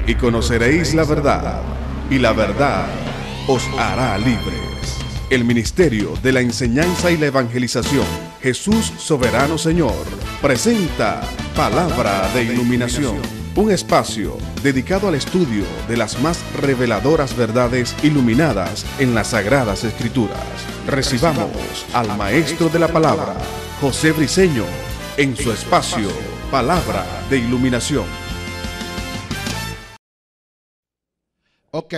y conoceréis la verdad, y la verdad os hará libres. El Ministerio de la Enseñanza y la Evangelización, Jesús Soberano Señor, presenta Palabra de Iluminación, un espacio dedicado al estudio de las más reveladoras verdades iluminadas en las Sagradas Escrituras. Recibamos al Maestro de la Palabra, José Briceño, en su espacio Palabra de Iluminación. Ok,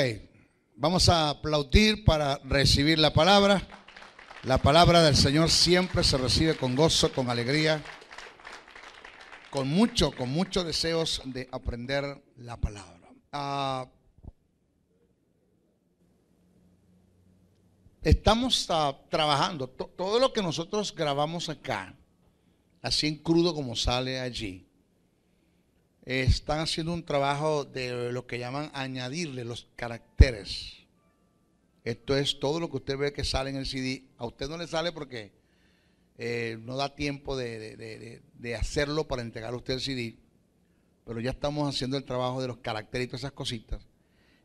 vamos a aplaudir para recibir la palabra. La palabra del Señor siempre se recibe con gozo, con alegría, con muchos deseos de aprender la palabra. Estamos trabajando, todo lo que nosotros grabamos acá, así en crudo como sale allí, están haciendo un trabajo de lo que llaman añadirle los caracteres. Esto es todo lo que usted ve que sale en el CD. A usted no le sale porque no da tiempo de hacerlo para entregar a usted el CD. Pero ya estamos haciendo el trabajo de los caracteres y todas esas cositas.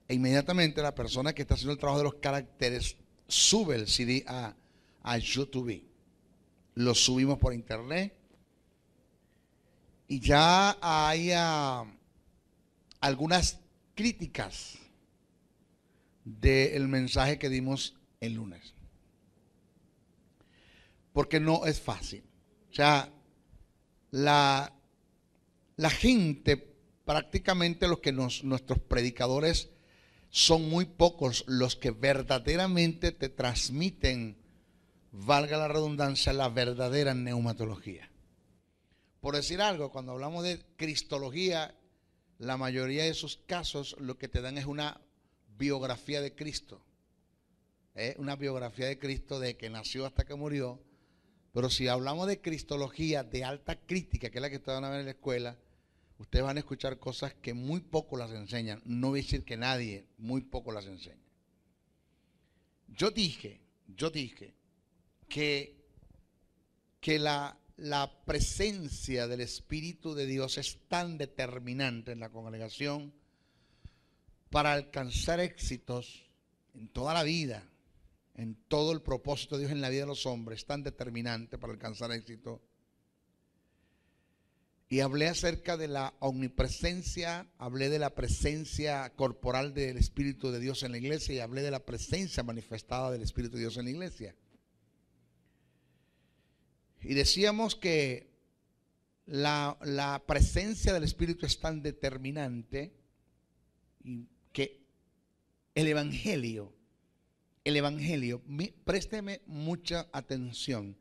E inmediatamente la persona que está haciendo el trabajo de los caracteres sube el CD a YouTube. Lo subimos por internet. Y ya hay algunas críticas del mensaje que dimos el lunes. Porque no es fácil. O sea, la gente, prácticamente nuestros predicadores, son muy pocos los que verdaderamente te transmiten, valga la redundancia, la verdadera neumatología. Por decir algo, cuando hablamos de cristología, la mayoría de esos casos lo que te dan es una biografía de Cristo. Una biografía de Cristo de que nació hasta que murió. Pero si hablamos de cristología de alta crítica, que es la que ustedes van a ver en la escuela, ustedes van a escuchar cosas que muy poco las enseñan. No voy a decir que nadie, muy poco las enseña. Yo dije que la presencia del Espíritu de Dios es tan determinante en la congregación para alcanzar éxitos en toda la vida, en todo el propósito de Dios en la vida de los hombres, tan determinante para alcanzar éxito. Y hablé acerca de la omnipresencia, hablé de la presencia corporal del Espíritu de Dios en la iglesia y hablé de la presencia manifestada del Espíritu de Dios en la iglesia. Y decíamos que la presencia del Espíritu es tan determinante y que el Evangelio, présteme mucha atención,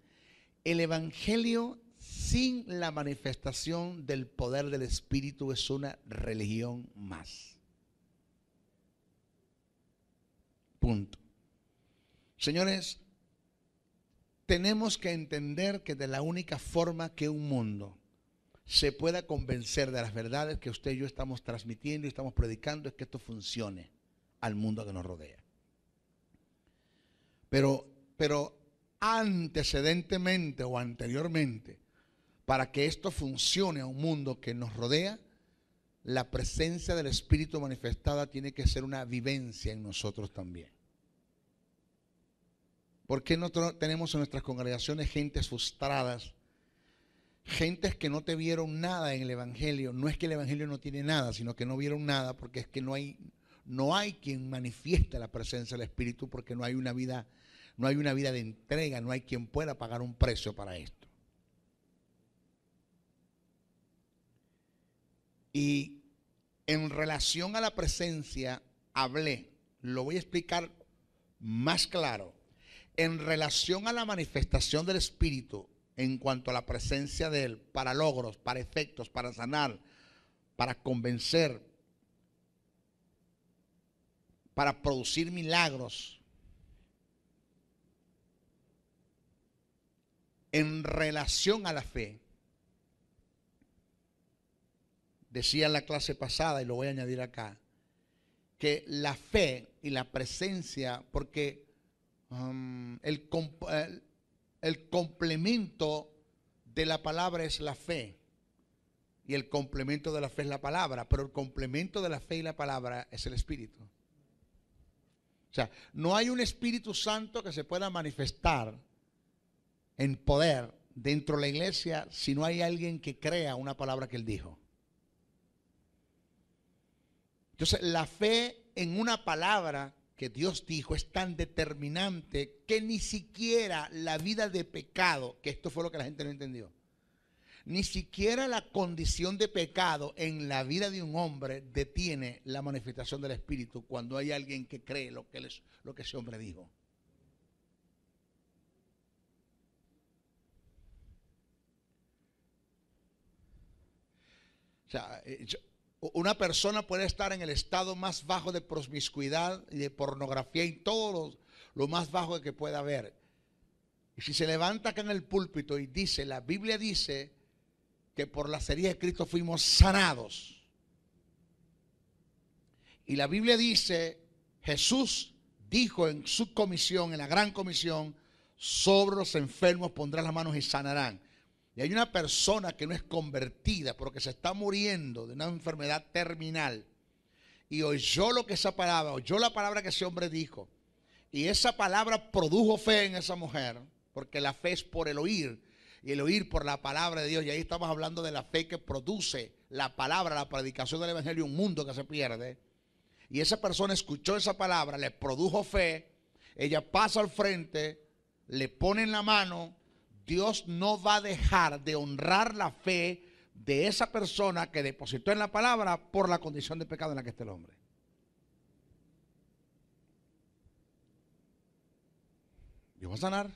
el Evangelio sin la manifestación del poder del Espíritu es una religión más. Punto. Señores, tenemos que entender que de la única forma que un mundo se pueda convencer de las verdades que usted y yo estamos transmitiendo y estamos predicando es que esto funcione al mundo que nos rodea. Pero antecedentemente o anteriormente, para que esto funcione a un mundo que nos rodea, la presencia del Espíritu manifestada tiene que ser una vivencia en nosotros también. ¿Por qué no tenemos en nuestras congregaciones gentes frustradas? Gentes que no te vieron nada en el Evangelio. No es que el Evangelio no tiene nada, sino que no vieron nada porque es que no hay quien manifieste la presencia del Espíritu porque no hay una vida de entrega, no hay quien pueda pagar un precio para esto. Y en relación a la presencia hablé, lo voy a explicar más claro. En relación a la manifestación del Espíritu, en cuanto a la presencia de Él, para logros, para efectos, para sanar, para convencer, para producir milagros. En relación a la fe, decía en la clase pasada, y lo voy a añadir acá, que la fe y la presencia, porque el complemento de la palabra es la fe. y el complemento de la fe es la palabra, pero el complemento de la fe y la palabra es el Espíritu. O sea, no hay un Espíritu Santo que se pueda manifestar en poder dentro de la iglesia si no hay alguien que crea una palabra que Él dijo. Entonces, la fe en una palabra que Dios dijo es tan determinante que ni siquiera la vida de pecado, que esto fue lo que la gente no entendió, ni siquiera la condición de pecado en la vida de un hombre detiene la manifestación del Espíritu cuando hay alguien que cree lo que ese hombre dijo. O sea, una persona puede estar en el estado más bajo de promiscuidad y de pornografía y todo lo más bajo que pueda haber. Y si se levanta acá en el púlpito y dice, la Biblia dice que por las heridas de Cristo fuimos sanados. Y la Biblia dice, Jesús dijo en su comisión, en la gran comisión, sobre los enfermos pondrán las manos y sanarán. Y hay una persona que no es convertida porque se está muriendo de una enfermedad terminal y oyó lo que esa palabra, oyó la palabra que ese hombre dijo, y esa palabra produjo fe en esa mujer, porque la fe es por el oír y el oír por la palabra de Dios. Y ahí estamos hablando de la fe que produce la palabra, la predicación del evangelio, un mundo que se pierde. Y esa persona escuchó esa palabra, le produjo fe, ella pasa al frente, le pone en la mano. Dios no va a dejar de honrar la fe de esa persona que depositó en la palabra por la condición de pecado en la que está el hombre. Dios va a sanar.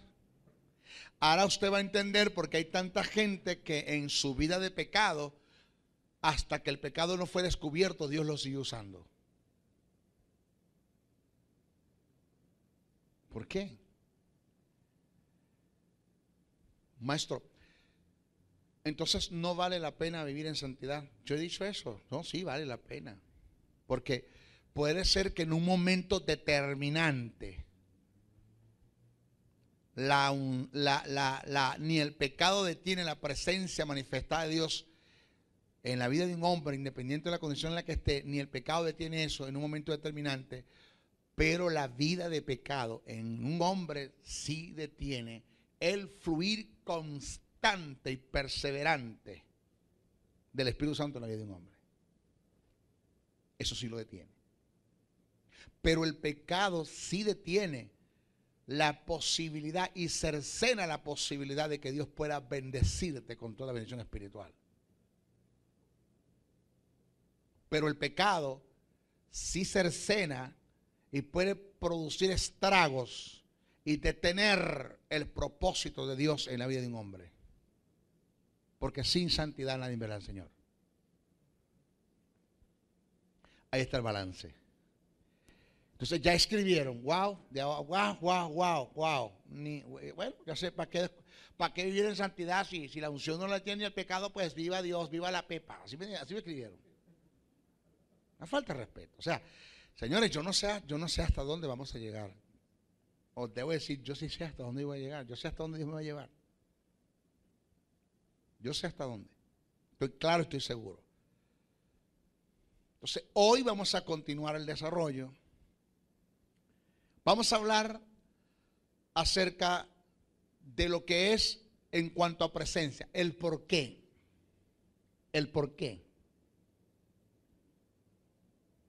Ahora usted va a entender por qué hay tanta gente que en su vida de pecado, hasta que el pecado no fue descubierto, Dios lo sigue usando. ¿Por qué? Maestro, entonces no vale la pena vivir en santidad. Yo he dicho eso. No, sí vale la pena. Porque puede ser que en un momento determinante ni el pecado detiene la presencia manifestada de Dios en la vida de un hombre, independiente de la condición en la que esté, ni el pecado detiene eso en un momento determinante, pero la vida de pecado en un hombre sí detiene el fluir constante y perseverante del Espíritu Santo en la vida de un hombre. Eso sí lo detiene. Pero el pecado sí detiene la posibilidad y cercena la posibilidad de que Dios pueda bendecirte con toda la bendición espiritual. Pero el pecado sí cercena y puede producir estragos y detener el propósito de Dios en la vida de un hombre. Porque sin santidad nadie verá al Señor. Ahí está el balance. Entonces ya escribieron, wow. Bueno, ya sé, ¿para qué vivir en santidad si la unción no la tiene el pecado? Pues viva Dios, viva la pepa. Así me escribieron. Una falta de respeto. O sea, señores, yo no sé hasta dónde vamos a llegar. Os debo decir, yo sí sé hasta dónde voy a llegar. Yo sé hasta dónde Dios me va a llevar. Yo sé hasta dónde. Estoy claro, estoy seguro. Entonces, hoy vamos a continuar el desarrollo. Vamos a hablar acerca de lo que es en cuanto a presencia, el por qué. El por qué.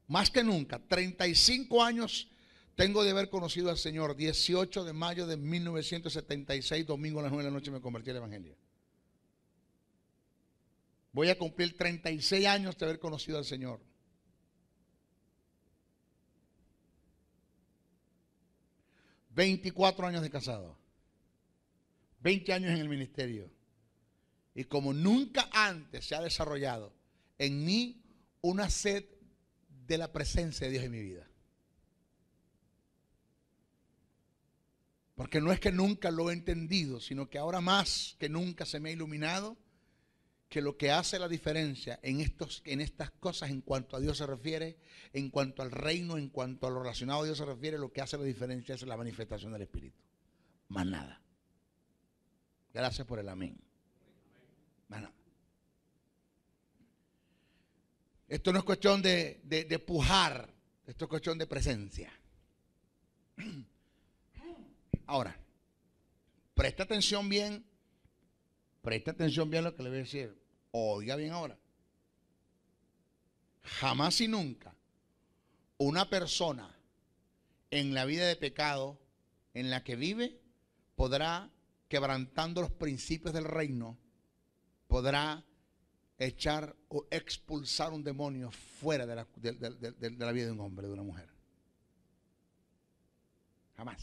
Más que nunca, 35 años tengo de haber conocido al Señor. 18 de mayo de 1976, domingo a las 9 de la noche me convertí al Evangelio. Voy a cumplir 36 años de haber conocido al Señor. ...24 años de casado... ...20 años en el ministerio... ...y como nunca antes se ha desarrollado... ...en mí una sed... ...de la presencia de Dios en mi vida. Porque no es que nunca lo he entendido... ...sino que ahora más que nunca se me ha iluminado... ...que lo que hace la diferencia... en estas cosas en cuanto a Dios se refiere... ...en cuanto al reino, en cuanto a lo relacionado a Dios se refiere... ...lo que hace la diferencia es la manifestación del Espíritu. Más nada. Gracias por el amén. Más nada. Esto no es cuestión de pujar, esto es cuestión de presencia. Ahora, presta atención bien a lo que le voy a decir. Oiga bien ahora. Jamás y nunca una persona en la vida de pecado en la que vive podrá, quebrantando los principios del reino, podrá echar o expulsar un demonio fuera de la vida de un hombre, de una mujer. Jamás.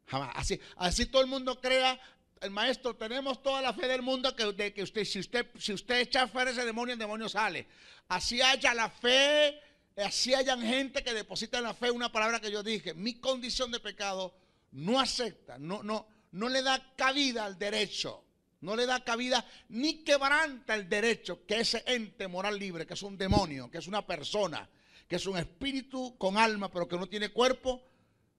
Jamás. Así todo el mundo crea, el maestro, tenemos toda la fe del mundo que usted, si usted echa fuera ese demonio, el demonio sale. Así haya la fe, así hayan gente que deposita en la fe una palabra que yo dije. Mi condición de pecado no acepta, no le da cabida al derecho. No le da cabida ni quebranta el derecho que ese ente moral libre, que es un demonio, que es una persona, que es un espíritu con alma pero que no tiene cuerpo,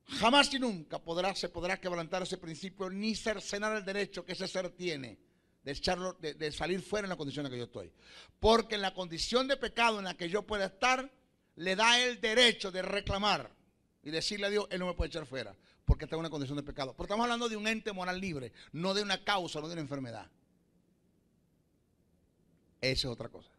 jamás y nunca se podrá quebrantar ese principio ni cercenar el derecho que ese ser tiene de salir fuera en la condición en la que yo estoy. Porque en la condición de pecado en la que yo pueda estar, le da el derecho de reclamar y decirle a Dios, Él no me puede echar fuera, porque está en una condición de pecado. Pero estamos hablando de un ente moral libre, no de una causa, no de una enfermedad. Esa es otra cosa.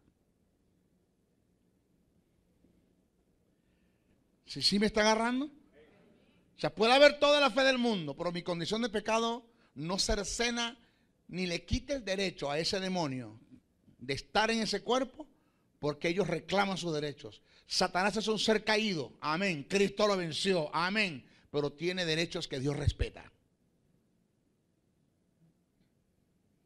¿Sí me está agarrando? O sea, puede haber toda la fe del mundo, pero mi condición de pecado no cercena ni le quita el derecho a ese demonio de estar en ese cuerpo, porque ellos reclaman sus derechos. Satanás es un ser caído, amén. Cristo lo venció, amén. Pero tiene derechos que Dios respeta.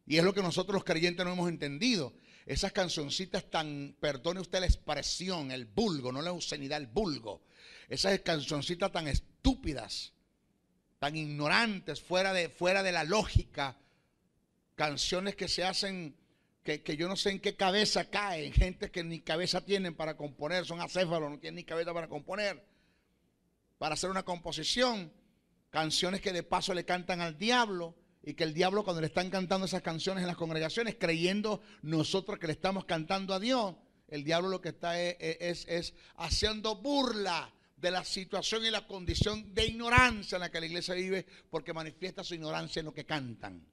Y es lo que nosotros los creyentes no hemos entendido. Esas cancioncitas tan, perdone usted la expresión, el vulgo, no la obscenidad, el vulgo. Esas cancioncitas tan estúpidas, tan ignorantes, fuera de la lógica. Canciones que se hacen, que yo no sé en qué cabeza caen. Gente que ni cabeza tienen para componer, son acéfalos, no tienen ni cabeza para componer. Para hacer una composición, canciones que de paso le cantan al diablo, y que el diablo, cuando le están cantando esas canciones en las congregaciones, creyendo nosotros que le estamos cantando a Dios, el diablo lo que está es haciendo burla de la situación y la condición de ignorancia en la que la iglesia vive, porque manifiesta su ignorancia en lo que cantan.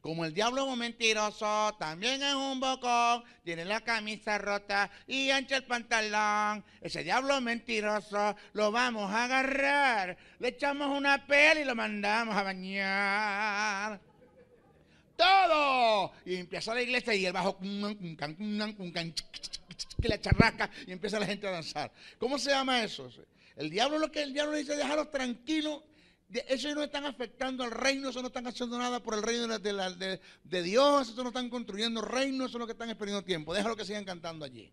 Como el diablo es un mentiroso, también es un bocón, tiene la camisa rota y ancha el pantalón. Ese diablo mentiroso lo vamos a agarrar, le echamos una pela y lo mandamos a bañar. ¡Todo! Y empieza la iglesia y el bajo, que la charrasca, y empieza la gente a danzar. ¿Cómo se llama eso? El diablo le dice, déjalos tranquilos. Eso no están afectando al reino, eso no están haciendo nada por el reino de Dios, eso no están construyendo reino, eso es lo que están perdiendo tiempo. Déjalo que sigan cantando allí.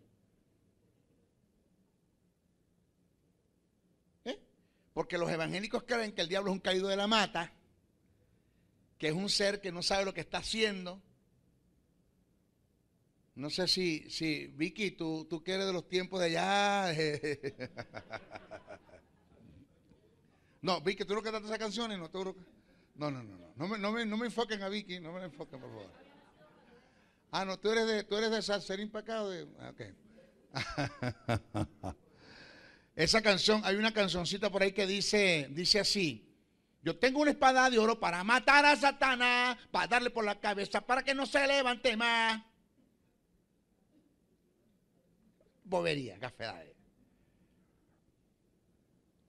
Porque los evangélicos creen que el diablo es un caído de la mata, que es un ser que no sabe lo que está haciendo. No sé si Vicky, tú que eres de los tiempos de allá. No, Vicky, tú no cantaste esas canciones, no. No me enfoquen a Vicky, no me enfoquen, por favor. Ah, no, tú eres de Salserín Pacado. Okay. Esa canción, hay una cancioncita por ahí que dice así: yo tengo una espada de oro para matar a Satanás, para darle por la cabeza, para que no se levante más. Bobería, café.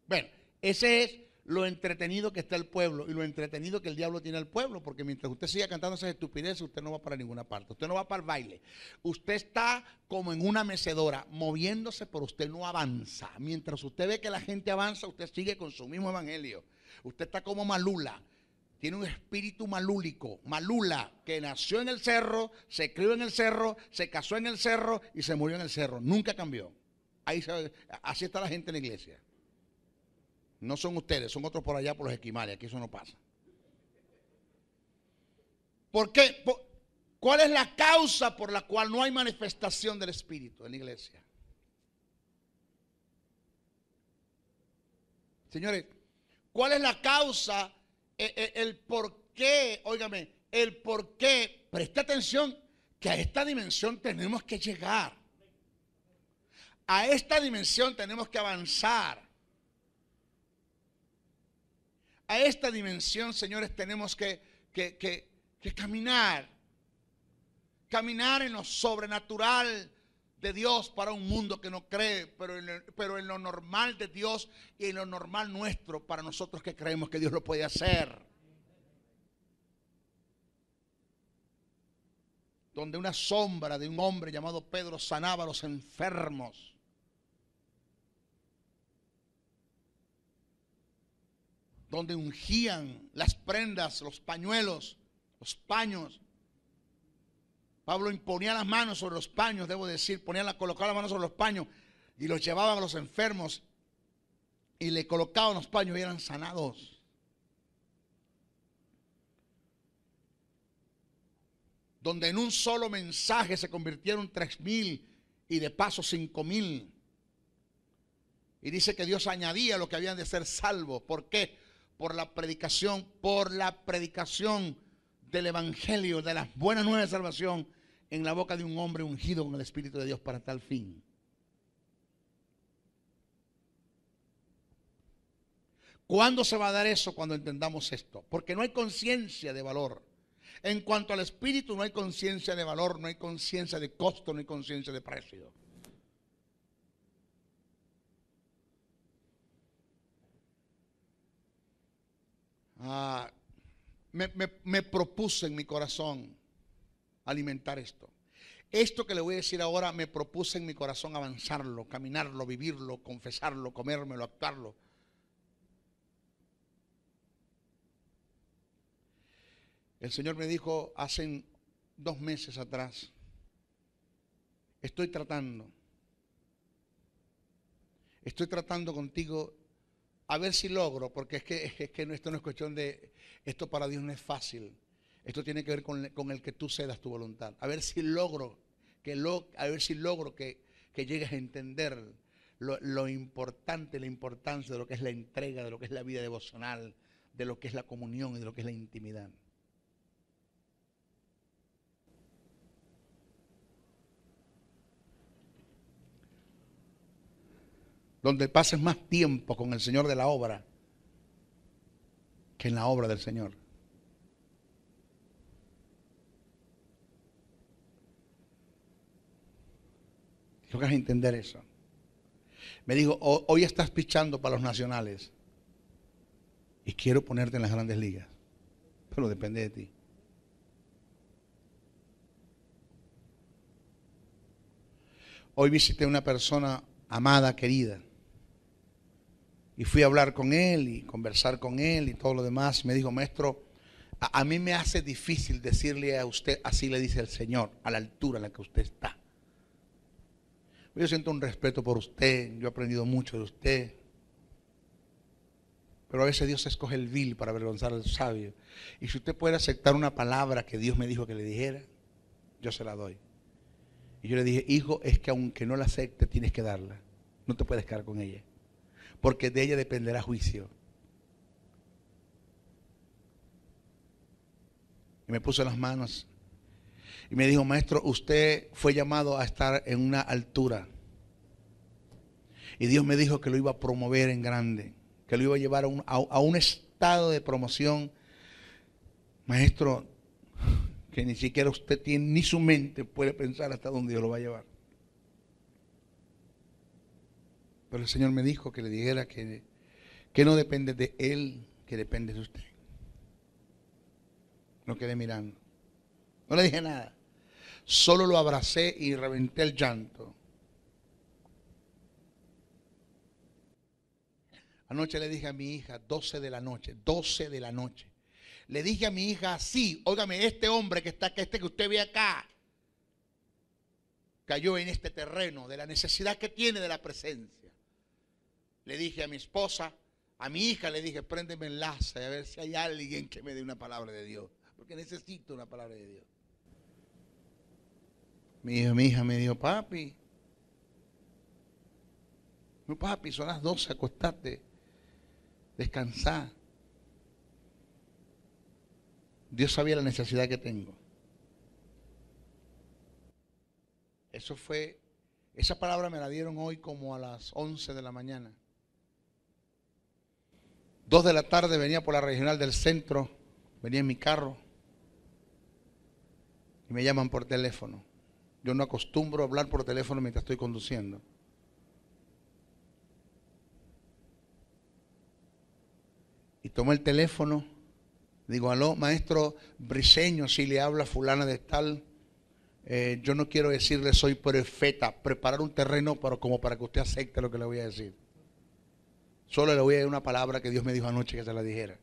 Bueno, ese es lo entretenido que está el pueblo y lo entretenido que el diablo tiene al pueblo, porque mientras usted siga cantando esas estupideces, usted no va para ninguna parte, usted no va para el baile, usted está como en una mecedora moviéndose, pero usted no avanza. Mientras usted ve que la gente avanza, usted sigue con su mismo evangelio. Usted está como Malula, tiene un espíritu malúlico, Malula, que nació en el cerro, se crió en el cerro, se casó en el cerro y se murió en el cerro, nunca cambió. Así está la gente en la iglesia. No son ustedes, son otros por allá, por los esquimales. Aquí eso no pasa. ¿Por qué? ¿Cuál es la causa por la cual no hay manifestación del Espíritu en la iglesia? Señores, ¿cuál es la causa? El por qué, óigame, el por qué, preste atención, Porque a esta dimensión tenemos que llegar. A esta dimensión tenemos que avanzar. A esta dimensión, señores, tenemos que caminar. Caminar en lo sobrenatural de Dios para un mundo que no cree, pero en lo normal de Dios y en lo normal nuestro para nosotros que creemos que Dios lo puede hacer. Donde una sombra de un hombre llamado Pedro sanaba a los enfermos. Donde ungían las prendas, los pañuelos, los paños. Pablo imponía las manos sobre los paños, debo decir, colocaba las manos sobre los paños y los llevaban a los enfermos y le colocaban los paños y eran sanados. Donde en un solo mensaje se convirtieron 3,000 y de paso 5,000. Y dice que Dios añadía lo que habían de ser salvos. ¿Por qué? Por la predicación del evangelio, de las buenas nuevas de salvación en la boca de un hombre ungido con el Espíritu de Dios para tal fin. ¿Cuándo se va a dar eso? Cuando entendamos esto. Porque no hay conciencia de valor. En cuanto al Espíritu no hay conciencia de valor, no hay conciencia de costo, no hay conciencia de precio. Me propuse en mi corazón alimentar esto. Esto que le voy a decir ahora me propuse en mi corazón avanzarlo, caminarlo, vivirlo, confesarlo, comérmelo, actuarlo. El Señor me dijo hace 2 meses atrás, estoy tratando contigo a ver si logro, porque es que esto no es cuestión de, esto para Dios no es fácil. Esto tiene que ver con el que tú cedas tu voluntad. A ver si logro que llegues a entender lo importante, la importancia de lo que es la entrega, de lo que es la vida devocional, de lo que es la comunión y de lo que es la intimidad. Donde pases más tiempo con el Señor de la obra que en la obra del Señor. Logras entender eso. Me dijo, hoy estás pichando para los nacionales y quiero ponerte en las grandes ligas, pero depende de ti. Hoy visité a una persona amada, querida, y fui a hablar con él y conversar con él y todo lo demás. Me dijo, maestro, a mí me hace difícil decirle a usted, así le dice el Señor, a la altura en la que usted está. Yo siento un respeto por usted, yo he aprendido mucho de usted. Pero a veces Dios escoge el vil para avergonzar al sabio. Y si usted puede aceptar una palabra que Dios me dijo que le dijera, yo se la doy. Y yo le dije, hijo, es que aunque no la acepte, tienes que darla. No te puedes quedar con ella. Porque de ella dependerá juicio. Y me puso las manos. Y me dijo, maestro, usted fue llamado a estar en una altura. Y Dios me dijo que lo iba a promover en grande. Que lo iba a llevar a un estado de promoción. Maestro, que ni siquiera usted tiene, ni su mente puede pensar hasta dónde Dios lo va a llevar. Pero el Señor me dijo que le dijera que no depende de Él, que depende de usted. No quedé mirando. No le dije nada. Solo lo abracé y reventé el llanto. Anoche le dije a mi hija, 12 de la noche. Le dije a mi hija así, óigame, este hombre que está acá, que usted ve acá, cayó en este terreno de la necesidad que tiene de la presencia. Le dije a mi esposa, a mi hija le dije, préndeme enlace a ver si hay alguien que me dé una palabra de Dios, porque necesito una palabra de Dios. Mi hija me dijo, papi, son las 12, acostate, descansá. Dios sabía la necesidad que tengo. Esa palabra me la dieron hoy como a las 11 de la mañana. 2 de la tarde venía por la regional del centro, venía en mi carro y me llaman por teléfono. Yo no acostumbro a hablar por teléfono mientras estoy conduciendo. Y tomo el teléfono, digo, aló, maestro Briceño, si le habla fulana de tal, yo no quiero decirle soy profeta, preparar un terreno como para que usted acepte lo que le voy a decir. Solo le voy a dar una palabra que Dios me dijo anoche que se la dijera.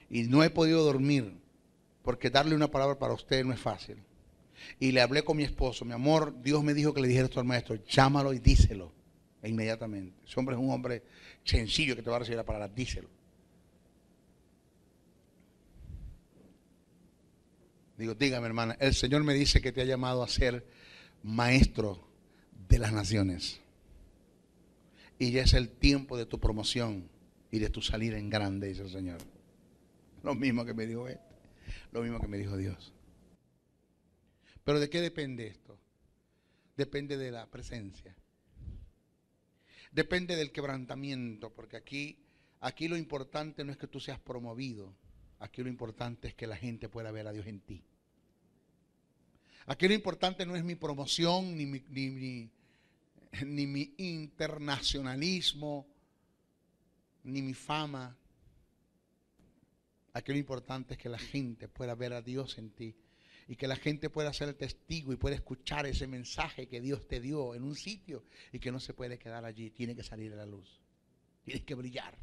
Y no he podido dormir, porque darle una palabra para usted no es fácil. Y le hablé con mi esposo, mi amor, Dios me dijo que le dijera esto al maestro, llámalo y díselo. E inmediatamente. Ese hombre es un hombre sencillo que te va a recibir la palabra, díselo. Digo, dígame hermana, el Señor me dice que te ha llamado a ser maestro de las naciones. Y ya es el tiempo de tu promoción y de tu salir en grande, dice el Señor. Lo mismo que me dijo lo mismo que me dijo Dios. Pero ¿de qué depende esto? Depende de la presencia. Depende del quebrantamiento, porque aquí lo importante no es que tú seas promovido. Aquí lo importante es que la gente pueda ver a Dios en ti. Aquí lo importante no es mi promoción, ni mi internacionalismo, ni mi fama. Aquí lo importante es que la gente pueda ver a Dios en ti y que la gente pueda ser el testigo y pueda escuchar ese mensaje que Dios te dio en un sitio y que no se puede quedar allí, tiene que salir a la luz, tiene que brillar.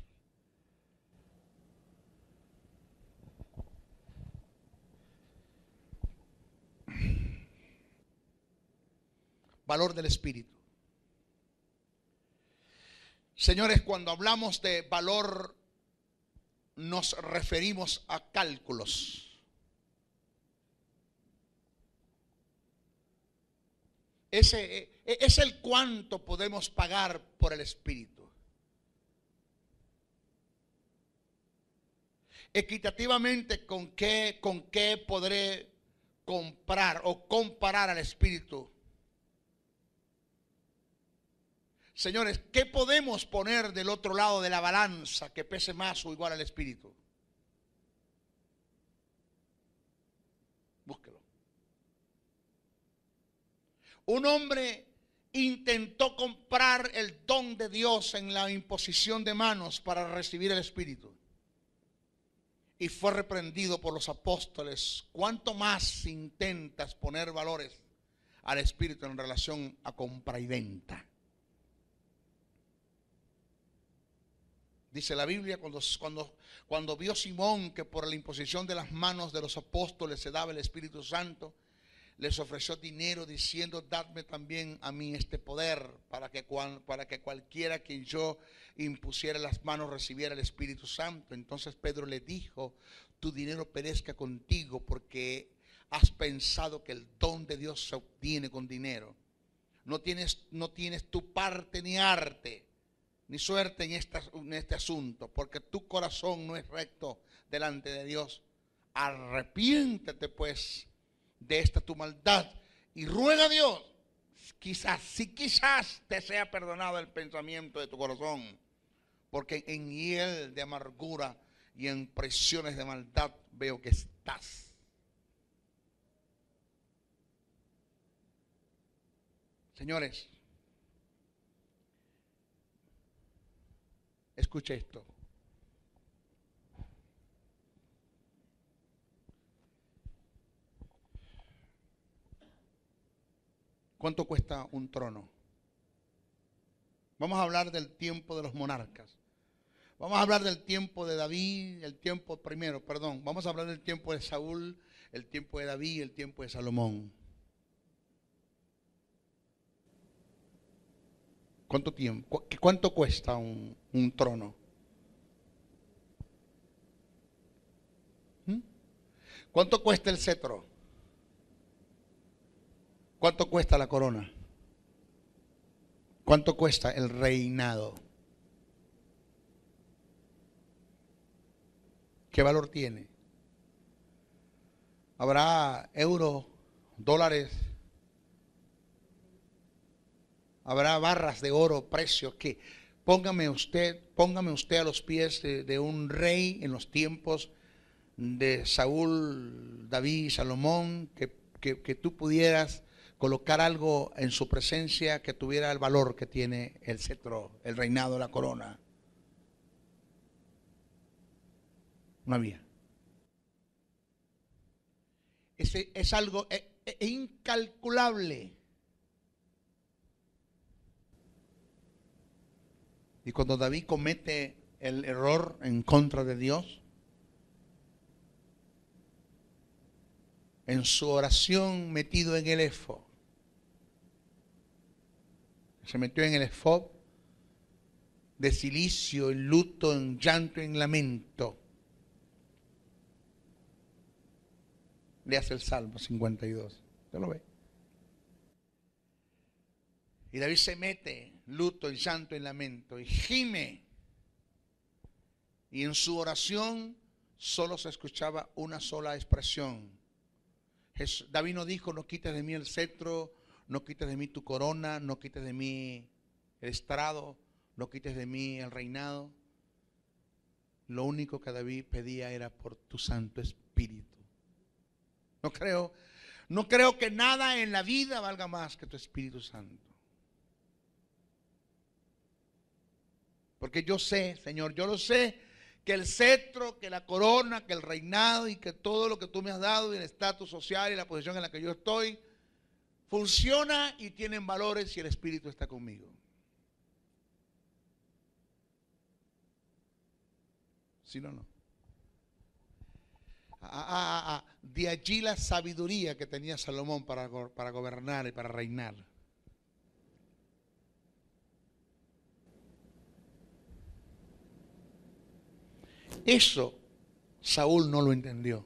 Valor del espíritu. Señores, cuando hablamos de valor nos referimos a cálculos. Ese es el cuánto podemos pagar por el espíritu. Equitativamente, ¿con qué podré comprar o comparar al espíritu? Señores, ¿qué podemos poner del otro lado de la balanza que pese más o igual al espíritu? Búsquelo. Un hombre intentó comprar el don de Dios en la imposición de manos para recibir el espíritu. Y fue reprendido por los apóstoles. ¿Cuánto más intentas poner valores al espíritu en relación a compra y venta? Dice la Biblia, cuando vio Simón que por la imposición de las manos de los apóstoles se daba el Espíritu Santo, les ofreció dinero diciendo, dadme también a mí este poder para que cualquiera quien yo impusiera las manos recibiera el Espíritu Santo. Entonces Pedro le dijo, tu dinero perezca contigo porque has pensado que el don de Dios se obtiene con dinero. No tienes tu parte ni arte ni suerte en este asunto, porque tu corazón no es recto delante de Dios. Arrepiéntete pues de esta tu maldad y ruega a Dios, quizás te sea perdonado el pensamiento de tu corazón, porque en hiel de amargura y en presiones de maldad veo que estás. Señores, escuche esto. ¿Cuánto cuesta un trono? Vamos a hablar del tiempo de los monarcas. Vamos a hablar del tiempo de David, vamos a hablar del tiempo de Saúl, el tiempo de David, el tiempo de Salomón. ¿Cuánto tiempo? ¿Cuánto cuesta un trono? ¿Cuánto cuesta el cetro? ¿Cuánto cuesta la corona? ¿Cuánto cuesta el reinado? ¿Qué valor tiene? ¿Habrá euros, dólares Habrá barras de oro, precios que póngame usted a los pies de un rey en los tiempos de Saúl, David, Salomón, que tú pudieras colocar algo en su presencia que tuviera el valor que tiene el cetro, el reinado, la corona. No había. Es algo incalculable. Y cuando David comete el error en contra de Dios, en su oración metido en el efod, se metió en el efod de cilicio, en luto, en llanto, en lamento, le hace el Salmo 52. ¿Usted lo ve? Y David se mete luto, en llanto, en lamento y gime. Y en su oración solo se escuchaba una sola expresión. David no dijo: no quites de mí el cetro, no quites de mí tu corona, no quites de mí el estrado, no quites de mí el reinado. Lo único que David pedía era por tu Santo Espíritu. No creo que nada en la vida valga más que tu Espíritu Santo. Porque yo sé, Señor, yo lo sé, que el cetro, que la corona, que el reinado y que todo lo que tú me has dado y el estatus social y la posición en la que yo estoy, funciona y tienen valores si el Espíritu está conmigo. Si no, no. De allí la sabiduría que tenía Salomón para gobernar y para reinar. Eso Saúl no lo entendió.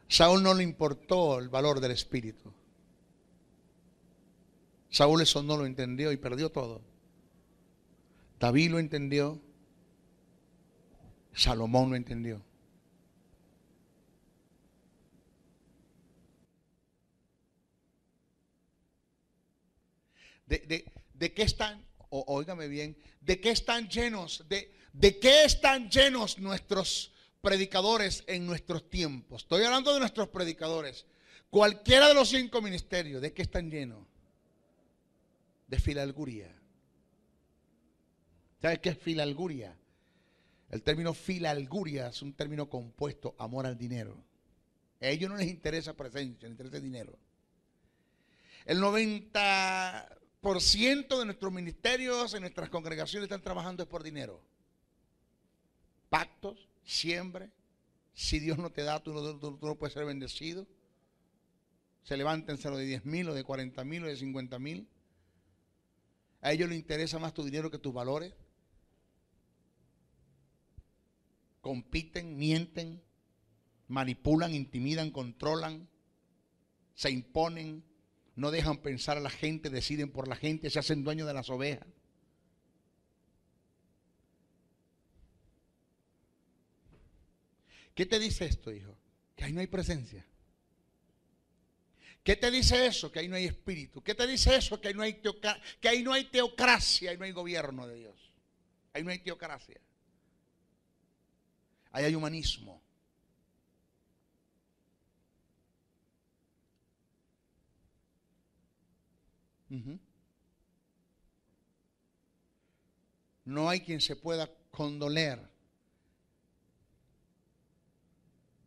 Saúl no le importó el valor del Espíritu. Saúl eso no lo entendió y perdió todo. David lo entendió. Salomón lo entendió. ¿De qué están? Óigame bien. ¿De qué están llenos? ¿De qué están llenos nuestros predicadores en nuestros tiempos? Estoy hablando de nuestros predicadores. Cualquiera de los 5 ministerios, ¿de qué están llenos? De filalguria. ¿Sabes qué es filalguria? El término filalguria es un término compuesto, amor al dinero. A ellos no les interesa presencia, les interesa dinero. El 90% de nuestros ministerios, en nuestras congregaciones, están trabajando es por dinero. Pactos, siempre. Si Dios no te da, tú no puedes ser bendecido. Se levántense lo de 10,000, o de 40,000, o de 50,000. A ellos les interesa más tu dinero que tus valores. Compiten, mienten, manipulan, intimidan, controlan, se imponen, no dejan pensar a la gente, deciden por la gente, se hacen dueños de las ovejas. ¿Qué te dice esto, hijo? Que ahí no hay presencia. ¿Qué te dice eso? Que ahí no hay espíritu. ¿Qué te dice eso? Que ahí no hay teocracia, ahí no hay gobierno de Dios. Ahí no hay teocracia. Ahí hay humanismo. No hay quien se pueda condoler,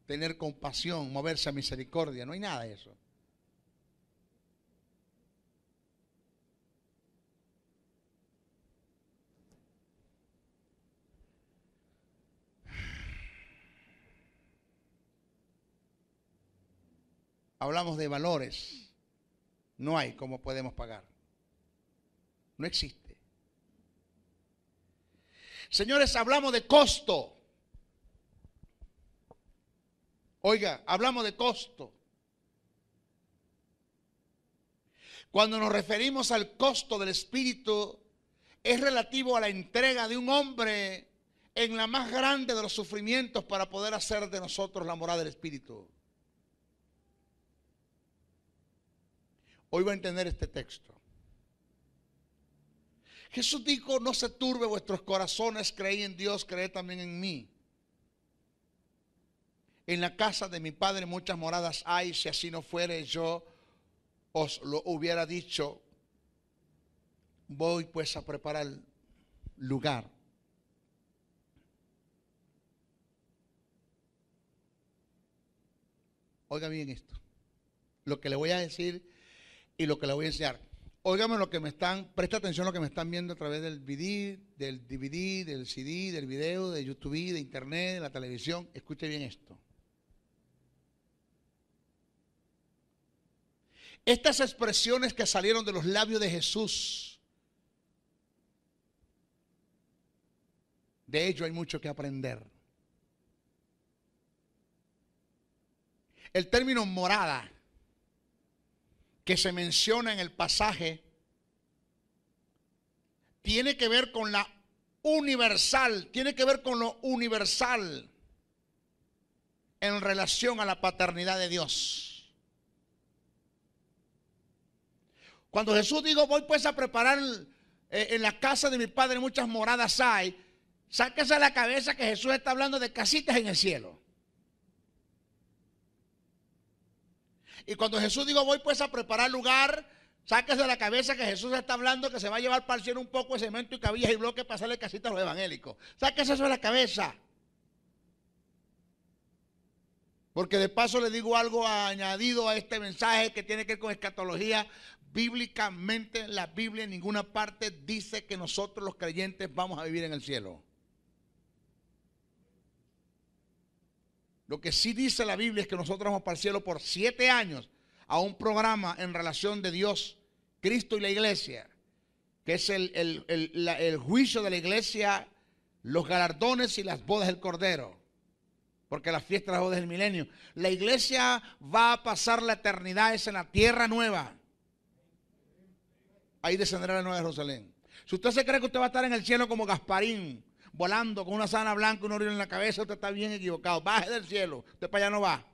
tener compasión, moverse a misericordia. No hay nada de eso. Hablamos de valores. No hay cómo podemos pagar. No existe. Señores, hablamos de costo. Oiga, hablamos de costo. Cuando nos referimos al costo del Espíritu, es relativo a la entrega de un hombre en la más grande de los sufrimientos para poder hacer de nosotros la morada del Espíritu. hoy va a entender este texto. Jesús dijo: no se turbe vuestros corazones, creí en Dios, creed también en mí. En la casa de mi Padre muchas moradas hay, si así no fuere, yo os lo hubiera dicho. Voy pues a preparar lugar. Oiga bien esto, lo que le voy a decir y lo que le voy a enseñar. Óigame lo que me están, presta atención a lo que me están viendo a través del DVD, del CD, del video, de YouTube, de internet, de la televisión. Escuche bien esto. Estas expresiones que salieron de los labios de Jesús, de ello hay mucho que aprender. El término morada que se menciona en el pasaje tiene que ver con la universal, tiene que ver con lo universal en relación a la paternidad de Dios. Cuando Jesús dijo: voy pues a preparar en la casa de mi Padre muchas moradas hay, sáquese a la cabeza que Jesús está hablando de casitas en el cielo. Y cuando Jesús dijo: voy pues a preparar lugar, sáquese a la cabeza que Jesús está hablando que se va a llevar para el cielo un poco de cemento y cabillas y bloques para hacerle casitas a los evangélicos. Sáquese eso de la cabeza. Porque de paso le digo algo añadido a este mensaje que tiene que ver con escatología. Bíblicamente la Biblia en ninguna parte dice que nosotros los creyentes vamos a vivir en el cielo. Lo que sí dice la Biblia es que nosotros vamos para el cielo por 7 años a un programa en relación de Dios, Cristo y la iglesia, que es el juicio de la iglesia, los galardones y las bodas del Cordero, porque la fiesta de las bodas del milenio. La iglesia va a pasar la eternidad es en la tierra nueva. Ahí descenderá la nueva Jerusalén. Si usted se cree que usted va a estar en el cielo como Gasparín, volando con una sábana blanca y un orino en la cabeza, usted está bien equivocado. Baje del cielo, usted para allá no va.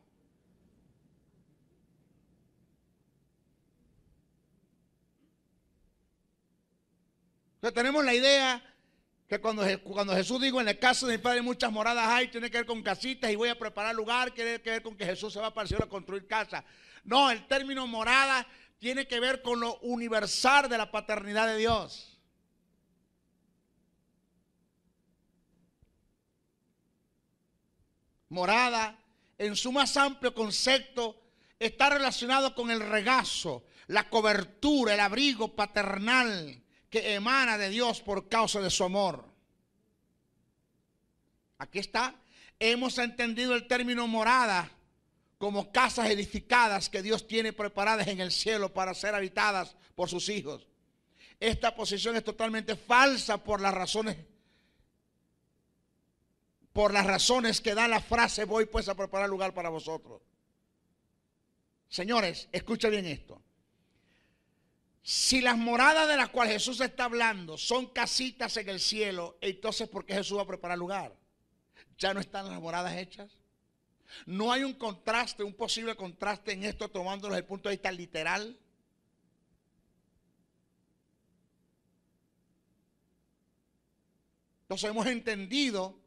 Entonces tenemos la idea que cuando Jesús dijo: en la casa de mi Padre muchas moradas hay, tiene que ver con casitas y voy a preparar lugar, tiene que ver con que Jesús se va para el cielo a construir casa. No, el término morada tiene que ver con lo universal de la paternidad de Dios. Morada, en su más amplio concepto, está relacionado con el regazo, la cobertura, el abrigo paternal que emana de Dios por causa de su amor. Aquí está. Hemos entendido el término morada como casas edificadas que Dios tiene preparadas en el cielo para ser habitadas por sus hijos. Esta posición es totalmente falsa por las razones que da la frase: voy pues a preparar lugar para vosotros. Señores, escuchen bien esto. Si las moradas de las cuales Jesús está hablando son casitas en el cielo, entonces ¿por qué Jesús va a preparar lugar? ¿Ya no están las moradas hechas? ¿No hay un contraste, un posible contraste en esto, tomándolo desde el punto de vista literal? Entonces hemos entendido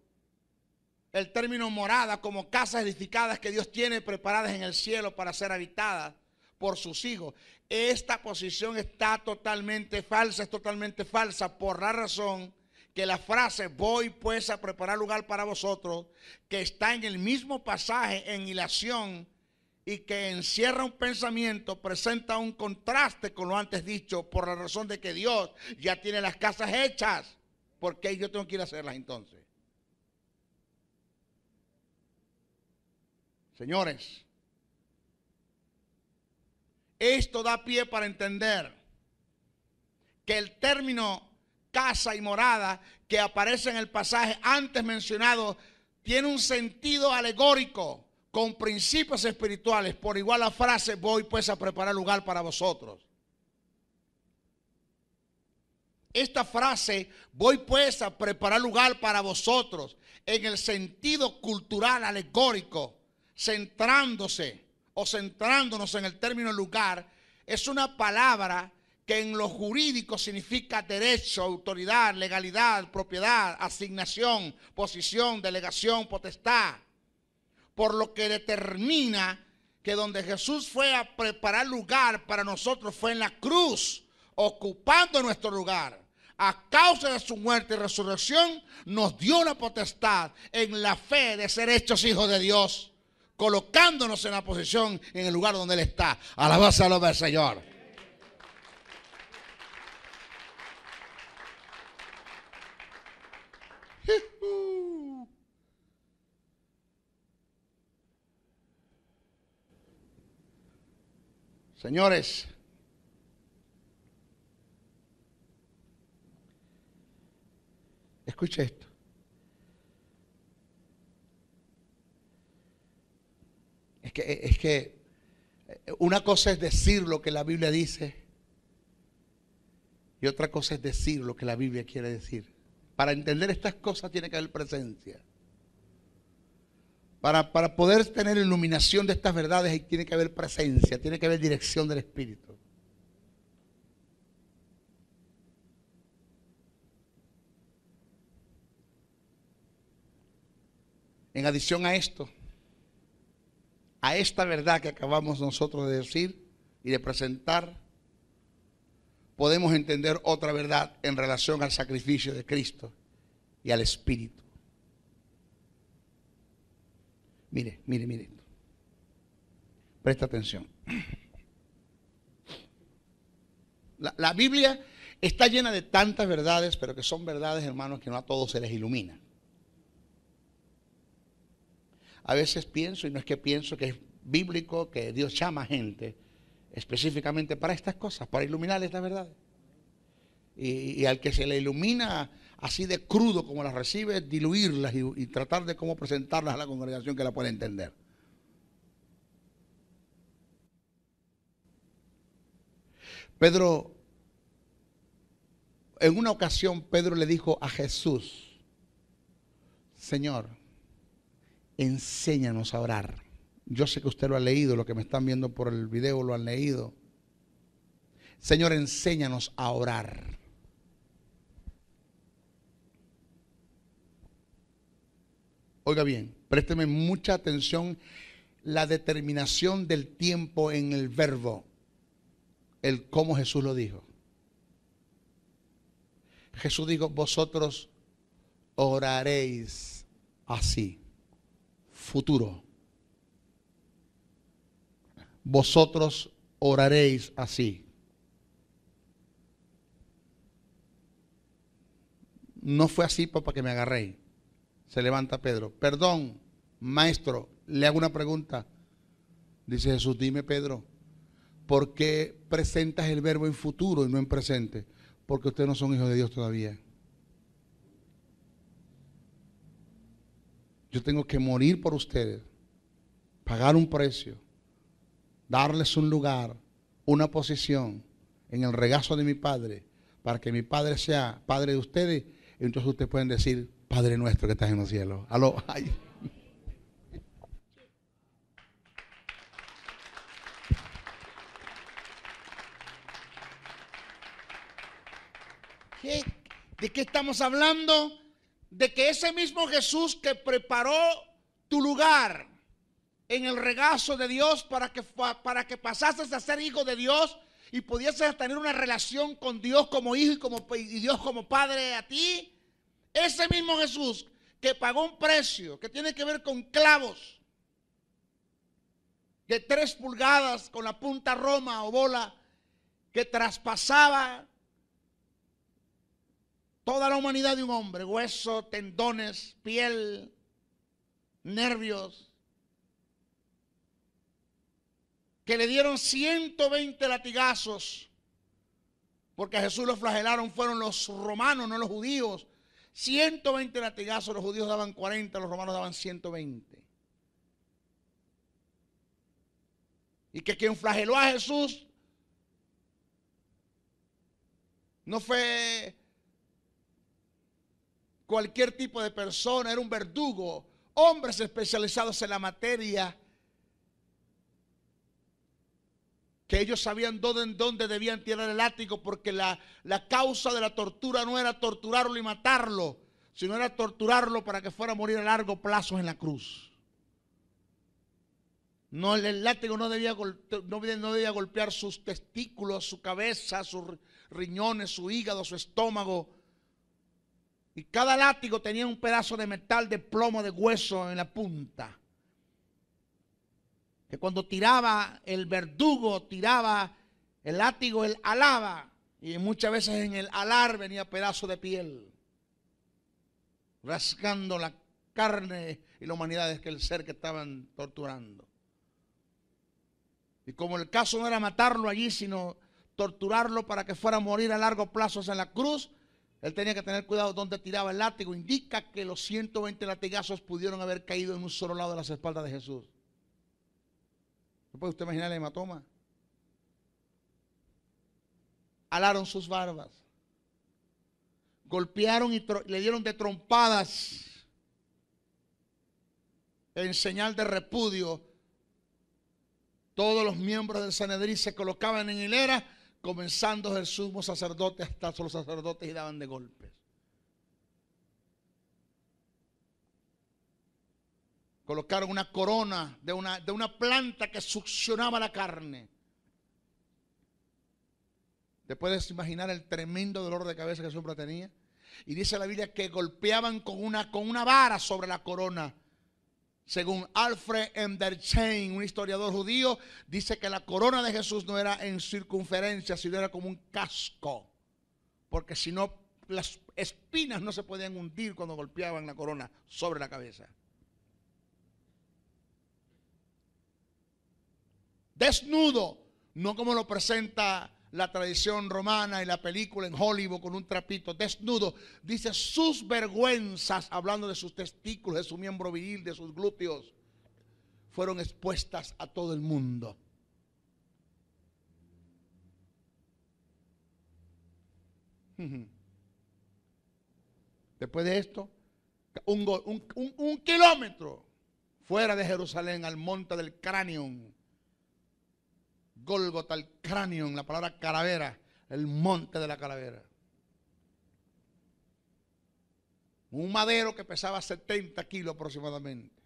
el término morada como casas edificadas que Dios tiene preparadas en el cielo para ser habitadas por sus hijos. Esta posición está totalmente falsa, es totalmente falsa por la razón que la frase voy pues a preparar lugar para vosotros, que está en el mismo pasaje en hilación y que encierra un pensamiento, presenta un contraste con lo antes dicho por la razón de que Dios ya tiene las casas hechas. ¿Por qué yo tengo que ir a hacerlas entonces? Señores, esto da pie para entender que el término casa y morada que aparece en el pasaje antes mencionado tiene un sentido alegórico con principios espirituales. Por igual la frase voy pues a preparar lugar para vosotros. Esta frase voy pues a preparar lugar para vosotros en el sentido cultural alegórico, centrándonos en el término lugar, es una palabra que en lo jurídico significa derecho, autoridad, legalidad, propiedad, asignación, posición, delegación, potestad. Por lo que determina que donde Jesús fue a preparar lugar para nosotros fue en la cruz, ocupando nuestro lugar. A causa de su muerte y resurrección, nos dio la potestad en la fe de ser hechos hijos de Dios, colocándonos en la posición, en el lugar donde Él está. Alabanza al nombre del Señor. Señores, escuche esto. Es que una cosa es decir lo que la Biblia dice y otra cosa es decir lo que la Biblia quiere decir. Para entender estas cosas tiene que haber presencia. Para poder tener iluminación de estas verdades tiene que haber presencia, tiene que haber dirección del Espíritu. En adición a esto, a esta verdad que acabamos nosotros de decir y de presentar, podemos entender otra verdad en relación al sacrificio de Cristo y al Espíritu. Mire. Presta atención. La Biblia está llena de tantas verdades, pero que son verdades, hermanos, que no a todos se les ilumina. A veces pienso, y no es que pienso que es bíblico, que Dios llama a gente específicamente para estas cosas, para iluminar estas verdades. Y al que se le ilumina así de crudo como las recibe, diluirlas y tratar de cómo presentarlas a la congregación que la pueda entender. Pedro, en una ocasión, Pedro le dijo a Jesús: Señor, enséñanos a orar. Yo sé que usted lo ha leído, los que me están viendo por el video lo han leído. Señor, enséñanos a orar. Oiga bien, présteme mucha atención la determinación del tiempo en el verbo, el cómo Jesús lo dijo. Jesús dijo: vosotros oraréis así. Futuro. Vosotros oraréis así. No fue así para que me agarréis. Se levanta Pedro: perdón, maestro, le hago una pregunta. Dice Jesús: dime, Pedro, ¿por qué presentas el verbo en futuro y no en presente? Porque ustedes no son hijos de Dios todavía. Yo tengo que morir por ustedes, pagar un precio, darles un lugar, una posición en el regazo de mi Padre, para que mi Padre sea Padre de ustedes. Y entonces ustedes pueden decir: Padre nuestro que estás en los cielos. Aló, ay. ¿De qué estamos hablando? De que ese mismo Jesús que preparó tu lugar en el regazo de Dios para que pasases a ser hijo de Dios y pudieses tener una relación con Dios como hijo y Dios como padre a ti. Ese mismo Jesús que pagó un precio que tiene que ver con clavos de 3 pulgadas con la punta roma o bola que traspasaba toda la humanidad de un hombre, hueso, tendones, piel, nervios, que le dieron 120 latigazos, porque a Jesús lo flagelaron fueron los romanos, no los judíos. 120 latigazos, los judíos daban 40, los romanos daban 120. Y que quien flageló a Jesús no fue cualquier tipo de persona, era un verdugo, hombres especializados en la materia que ellos sabían dónde debían tirar el látigo, porque la causa de la tortura no era torturarlo y matarlo, sino era torturarlo para que fuera a morir a largo plazo en la cruz. No, el látigo no debía golpear sus testículos, su cabeza, sus riñones, su hígado, su estómago. Y cada látigo tenía un pedazo de metal, de plomo, de hueso en la punta. Que cuando tiraba el verdugo, tiraba el látigo, él alaba. Y muchas veces en el alar venía pedazo de piel, rasgando la carne y la humanidad del ser que estaban torturando. Y como el caso no era matarlo allí, sino torturarlo para que fuera a morir a largo plazo en la cruz, él tenía que tener cuidado donde tiraba el látigo. Indica que los 120 latigazos pudieron haber caído en un solo lado de las espaldas de Jesús. ¿No puede usted imaginar el hematoma? Alaron sus barbas, golpearon y le dieron de trompadas en señal de repudio. Todos los miembros del Sanedrín se colocaban en hilera, comenzando el sumo sacerdote hasta los sacerdotes, y daban de golpes. Colocaron una corona de una planta que succionaba la carne. ¿Te puedes imaginar el tremendo dolor de cabeza que ese hombre tenía? Y dice la Biblia que golpeaban con una vara sobre la corona. Según Alfred Enderchain, un historiador judío, dice que la corona de Jesús no era en circunferencia, sino era como un casco. Porque si no, las espinas no se podían hundir cuando golpeaban la corona sobre la cabeza. Desnudo, no como lo presenta la tradición romana y la película en Hollywood con un trapito, desnudo. Dice sus vergüenzas, hablando de sus testículos, de su miembro viril, de sus glúteos, fueron expuestas a todo el mundo. Después de esto, un kilómetro fuera de Jerusalén, al monte del Cráneo, Gólgota, el cráneo, en la palabra calavera, el monte de la calavera. Un madero que pesaba 70 kilos aproximadamente.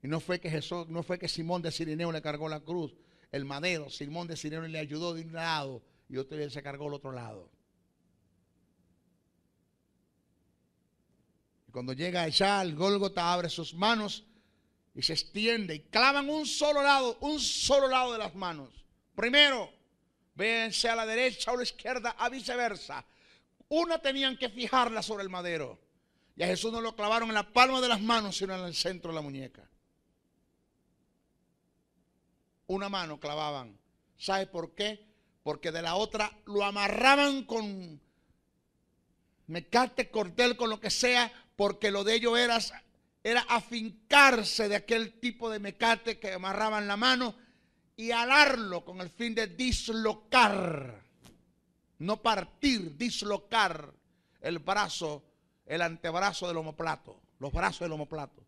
Y no fue que Simón de Cireneo le cargó la cruz, el madero. Simón de Cireneo le ayudó de un lado y otro día se cargó el otro lado. Y cuando llega allá al Gólgota, abre sus manos y se extiende y clavan un solo lado de las manos. Primero, véanse a la derecha o a la izquierda, a viceversa. Una tenían que fijarla sobre el madero. Y a Jesús no lo clavaron en la palma de las manos, sino en el centro de la muñeca. Una mano clavaban. ¿Sabe por qué? Porque de la otra lo amarraban con mecate, cordel, con lo que sea, porque lo de ellos era afincarse de aquel tipo de mecate que amarraban la mano y alarlo con el fin de dislocar, no partir, dislocar el brazo, el antebrazo del omoplato, los brazos del omoplato,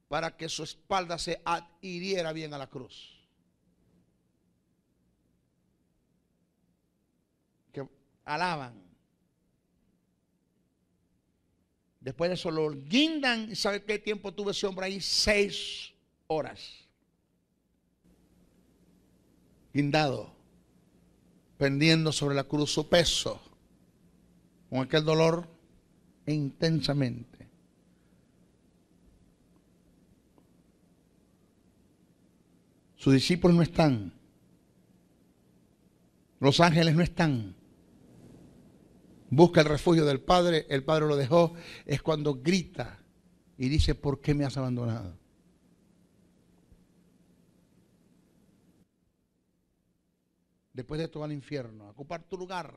para que su espalda se adhiriera bien a la cruz. Que alaban. Después de eso lo guindan. ¿Y sabe qué tiempo tuvo ese hombre ahí? 6 horas. Guindado. Pendiendo sobre la cruz su peso. Con aquel dolor intensamente. Sus discípulos no están. Los ángeles no están. Busca el refugio del Padre, el Padre lo dejó. Es cuando grita y dice: ¿por qué me has abandonado? Después de esto va al infierno, a ocupar tu lugar.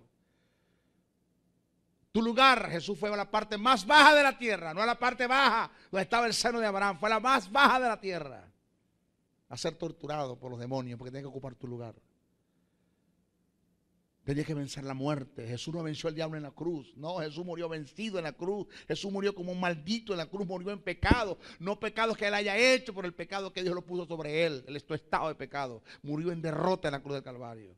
Tu lugar. Jesús fue a la parte más baja de la tierra, no a la parte baja donde estaba el seno de Abraham, fue a la más baja de la tierra, a ser torturado por los demonios, porque tenía que ocupar tu lugar. Tenía que vencer la muerte. Jesús no venció al diablo en la cruz. No, Jesús murió vencido en la cruz. Jesús murió como un maldito en la cruz. Murió en pecado. No pecados que él haya hecho, por el pecado que Dios lo puso sobre él. Él está en estado de pecado. Murió en derrota en la cruz del Calvario.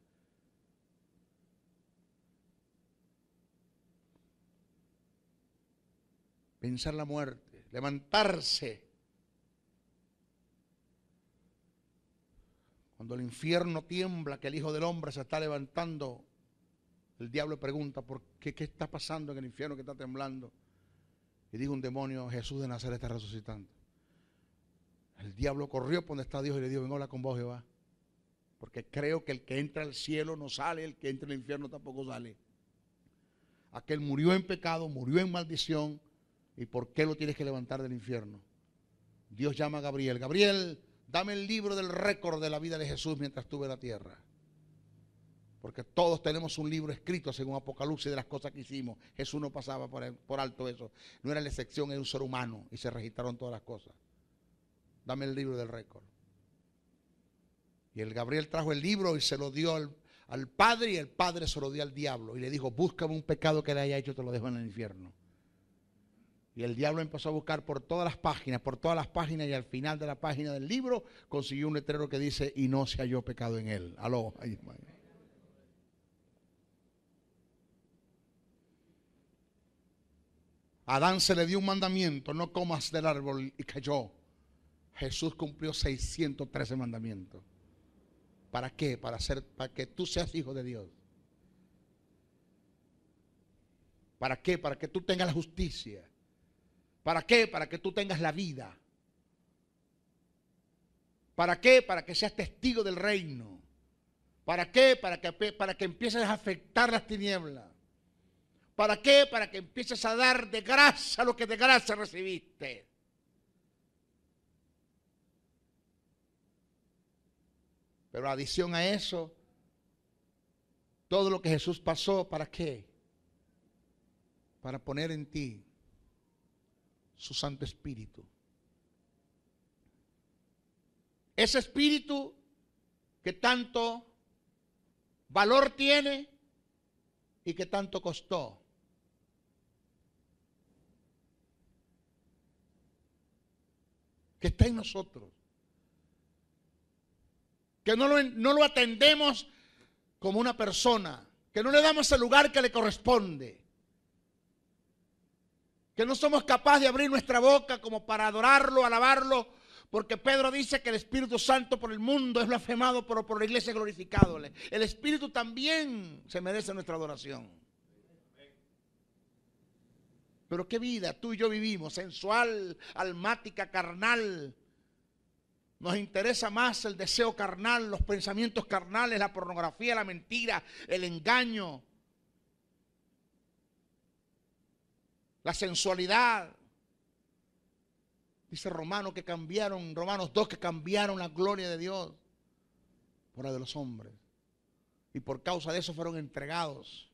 Vencer la muerte. Levantarse. Cuando el infierno tiembla, que el Hijo del Hombre se está levantando, el diablo pregunta, ¿por qué? ¿Qué está pasando en el infierno que está temblando? Y dijo un demonio, Jesús de Nazaret está resucitando. El diablo corrió por donde está Dios y le dijo, ven, habla con vos, Jehová. Porque creo que el que entra al cielo no sale, el que entra al infierno tampoco sale. Aquel murió en pecado, murió en maldición. ¿Y por qué lo tienes que levantar del infierno? Dios llama a Gabriel. Gabriel, dame el libro del récord de la vida de Jesús mientras estuve en la tierra. Porque todos tenemos un libro escrito según Apocalipsis de las cosas que hicimos. Jesús no pasaba por alto eso. No era la excepción, era un ser humano. Y se registraron todas las cosas. Dame el libro del récord. Y el Gabriel trajo el libro y se lo dio al Padre. Y el Padre se lo dio al diablo. Y le dijo, búscame un pecado que le haya hecho, te lo dejo en el infierno. Y el diablo empezó a buscar por todas las páginas. Y al final de la página del libro consiguió un letrero que dice, y no se halló pecado en él. Aló. Ay, a Adán se le dio un mandamiento, no comas del árbol, y cayó. Jesús cumplió 613 mandamientos. ¿Para qué? Para que tú seas hijo de Dios. ¿Para qué? Para que tú tengas la justicia. ¿Para qué? Para que tú tengas la vida. ¿Para qué? Para que seas testigo del reino. ¿Para qué? Para que empieces a afectar las tinieblas. ¿Para qué? Para que empieces a dar de gracia lo que de gracia recibiste. Pero adición a eso, todo lo que Jesús pasó, ¿para qué? Para poner en ti su Santo Espíritu. Ese Espíritu que tanto valor tiene y que tanto costó. Que está en nosotros. Que no lo atendemos como una persona. Que no le damos el lugar que le corresponde. Que no somos capaces de abrir nuestra boca como para adorarlo, alabarlo. Porque Pedro dice que el Espíritu Santo por el mundo es blasfemado, pero por la iglesia es glorificado. El Espíritu también se merece nuestra adoración. Pero qué vida tú y yo vivimos, sensual, almática, carnal. Nos interesa más el deseo carnal, los pensamientos carnales, la pornografía, la mentira, el engaño, la sensualidad. Dice Romanos 2 que cambiaron la gloria de Dios por la de los hombres. Y por causa de eso fueron entregados.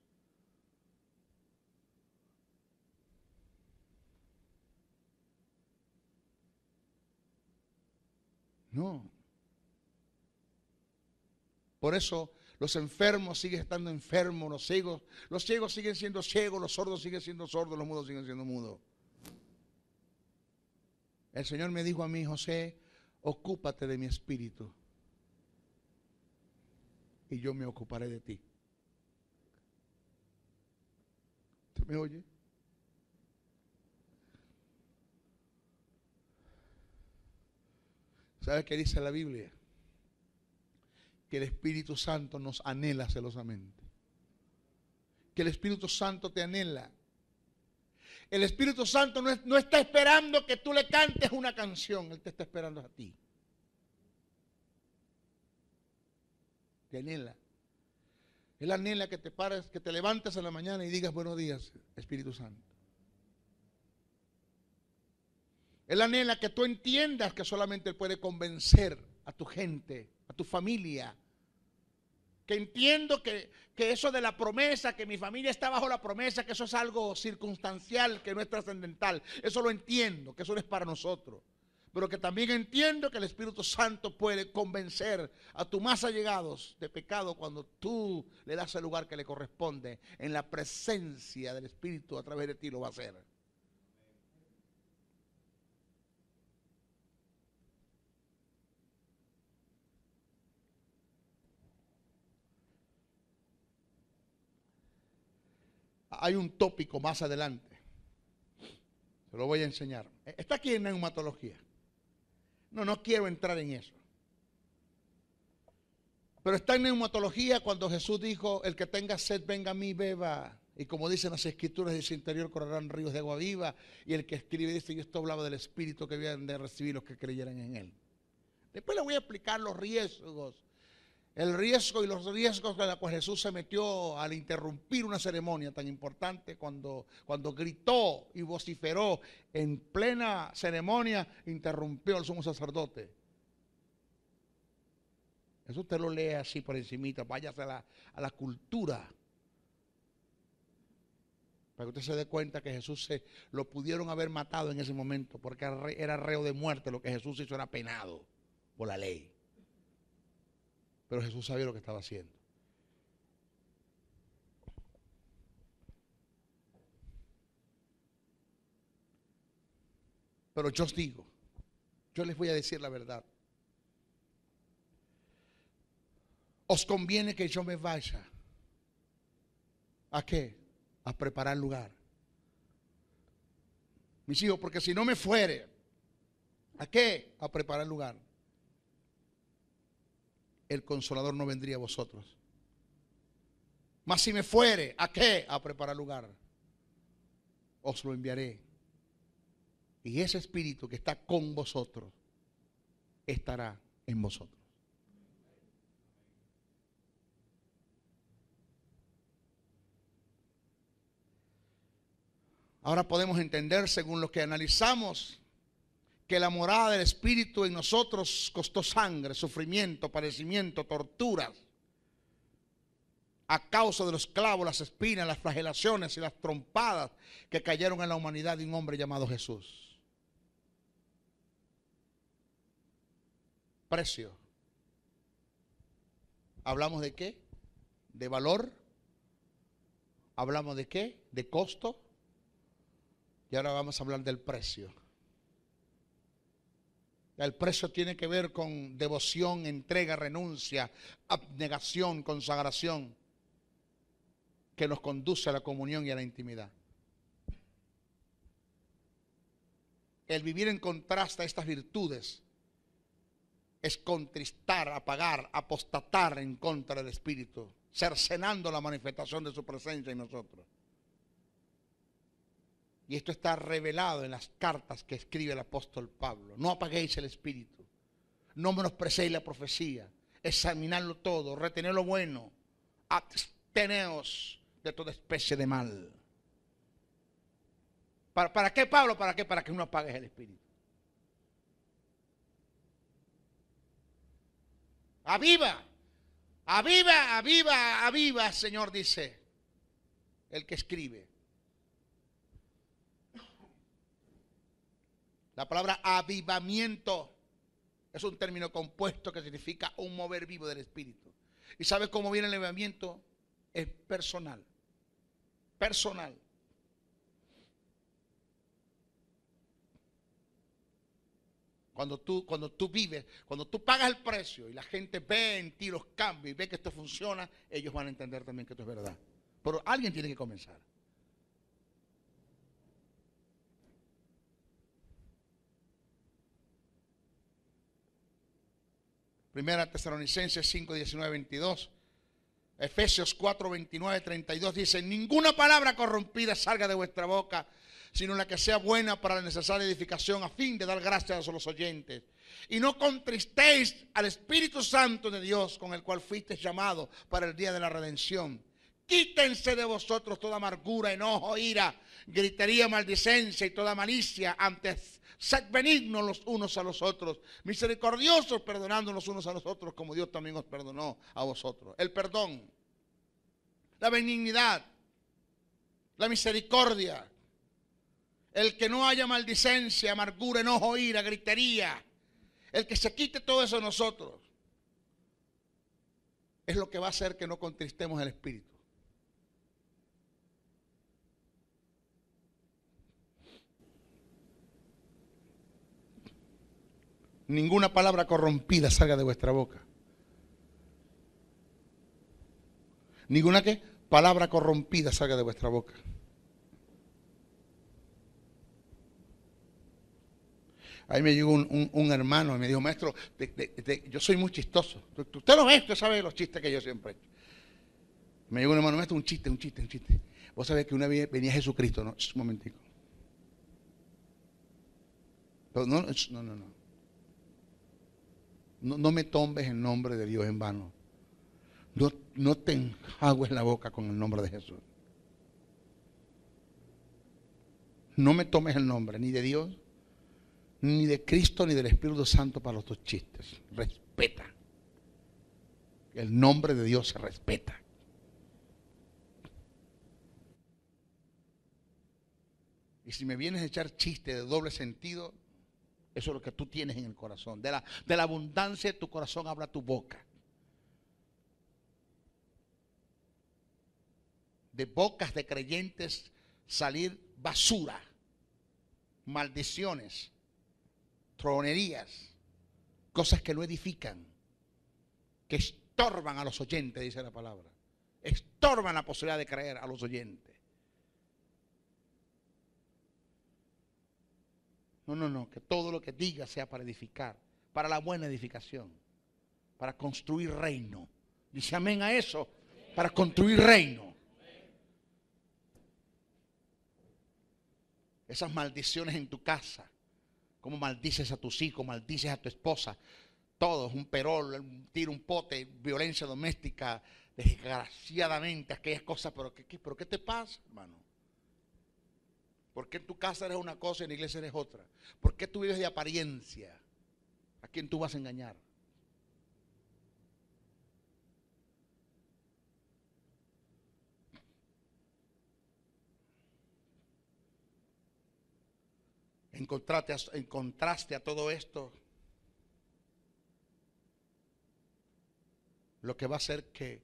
No. Por eso los enfermos siguen estando enfermos, los ciegos siguen siendo ciegos, los sordos siguen siendo sordos, los mudos siguen siendo mudos. El Señor me dijo a mí, José, ocúpate de mi espíritu y yo me ocuparé de ti. ¿Usted me oye? ¿Sabe qué dice la Biblia? Que el Espíritu Santo nos anhela celosamente. Que el Espíritu Santo te anhela. El Espíritu Santo no está esperando que tú le cantes una canción. Él te está esperando a ti. Te anhela. Él anhela que te pares, que te levantes en la mañana y digas buenos días, Espíritu Santo. Él anhela que tú entiendas que solamente Él puede convencer a tu gente, a tu familia. Que entiendo que eso de la promesa, que mi familia está bajo la promesa, que eso es algo circunstancial, que no es trascendental. Eso lo entiendo, que eso no es para nosotros. pero que también entiendo que el Espíritu Santo puede convencer a tus más allegados de pecado cuando tú le das el lugar que le corresponde. En la presencia del Espíritu a través de ti lo va a hacer. Hay un tópico más adelante, se lo voy a enseñar. Está aquí en neumatología. No quiero entrar en eso. Pero está en neumatología cuando Jesús dijo: el que tenga sed, venga a mí, beba. Y como dicen las escrituras, de su interior correrán ríos de agua viva. Y el que escribe dice: yo esto hablaba del Espíritu que habían de recibir los que creyeran en Él. Después le voy a explicar los riesgos. El riesgo y los riesgos de los cuales Jesús se metió al interrumpir una ceremonia tan importante, cuando gritó y vociferó en plena ceremonia, interrumpió al sumo sacerdote. Eso usted lo lee así por encimita, váyase a la cultura, para que usted se dé cuenta que Jesús lo pudieron haber matado en ese momento, porque era reo de muerte. Lo que Jesús hizo era penado por la ley. Pero Jesús sabía lo que estaba haciendo. Pero yo os digo, yo les voy a decir la verdad. Os conviene que yo me vaya. ¿A qué? A preparar lugar. Mis hijos, porque si no me fuere, ¿a qué? A preparar lugar. El Consolador no vendría a vosotros. Mas si me fuere, ¿a qué? A preparar lugar. Os lo enviaré. Y ese Espíritu que está con vosotros estará en vosotros. Ahora podemos entender, según lo que analizamos, que la morada del Espíritu en nosotros costó sangre, sufrimiento, padecimiento, torturas, a causa de los clavos, las espinas, las flagelaciones y las trompadas que cayeron en la humanidad de un hombre llamado Jesús. Precio. ¿Hablamos de qué? ¿De valor? ¿Hablamos de qué? ¿De costo? Y ahora vamos a hablar del precio. El precio tiene que ver con devoción, entrega, renuncia, abnegación, consagración, que nos conduce a la comunión y a la intimidad. El vivir en contraste a estas virtudes es contristar, apagar, apostatar en contra del Espíritu, cercenando la manifestación de su presencia en nosotros. Y esto está revelado en las cartas que escribe el apóstol Pablo. No apaguéis el Espíritu, no menosprecéis la profecía, examinadlo todo, retened lo bueno, absteneos de toda especie de mal. ¿Para qué, Pablo? ¿Para qué? Para que no apagues el Espíritu. Aviva, aviva, aviva, aviva, Señor, dice el que escribe. La palabra avivamiento es un término compuesto que significa un mover vivo del Espíritu. ¿Y sabes cómo viene el avivamiento? Es personal. Personal. Cuando tú vives, cuando tú pagas el precio y la gente ve en ti los cambios y ve que esto funciona, ellos van a entender también que esto es verdad. Pero alguien tiene que comenzar. Primera Tesalonicenses 5, 19, 22. Efesios 4, 29, 32 dice: ninguna palabra corrompida salga de vuestra boca, sino la que sea buena para la necesaria edificación, a fin de dar gracias a los oyentes. Y no contristéis al Espíritu Santo de Dios, con el cual fuisteis llamados para el día de la redención. Quítense de vosotros toda amargura, enojo, ira, gritería, maldicencia y toda malicia. Antes, sed benignos los unos a los otros, misericordiosos, perdonando los unos a los otros, como Dios también os perdonó a vosotros. El perdón, la benignidad, la misericordia, El que no haya maldicencia, amargura, enojo, ira, gritería. El que se quite todo eso de nosotros. Es lo que va a hacer que no contristemos el Espíritu. Ninguna palabra corrompida salga de vuestra boca. Ninguna ¿qué? Palabra corrompida salga de vuestra boca. Ahí me llegó un hermano y me dijo, maestro, yo soy muy chistoso. Usted lo ve, usted sabe los chistes que yo siempre he hecho. Me llegó un hermano, maestro, un chiste. Vos sabés que una vez venía Jesucristo, ¿no? Un momentico. Pero no. No me tombes el nombre de Dios en vano. No te enjagues la boca con el nombre de Jesús. No me tomes el nombre ni de Dios, ni de Cristo, ni del Espíritu Santo para los dos chistes. Respeta. El nombre de Dios se respeta. Y si me vienes a echar chistes de doble sentido, eso es lo que tú tienes en el corazón. De la abundancia de tu corazón habla tu boca. De bocas de creyentes salir basura, maldiciones, tronerías, cosas que no edifican, que estorban a los oyentes, dice la palabra. Estorban la posibilidad de creer a los oyentes. No, que todo lo que diga sea para edificar, para la buena edificación, para construir reino. Dice amén a eso, para construir reino. Esas maldiciones en tu casa, como maldices a tus hijos, maldices a tu esposa, todos, un perol, un tiro, un pote, violencia doméstica, desgraciadamente aquellas cosas, pero ¿qué te pasa, hermano? ¿Por qué en tu casa eres una cosa y en la iglesia eres otra? ¿Por qué tú vives de apariencia? ¿A quién tú vas a engañar? En contraste a todo esto, lo que va a hacer que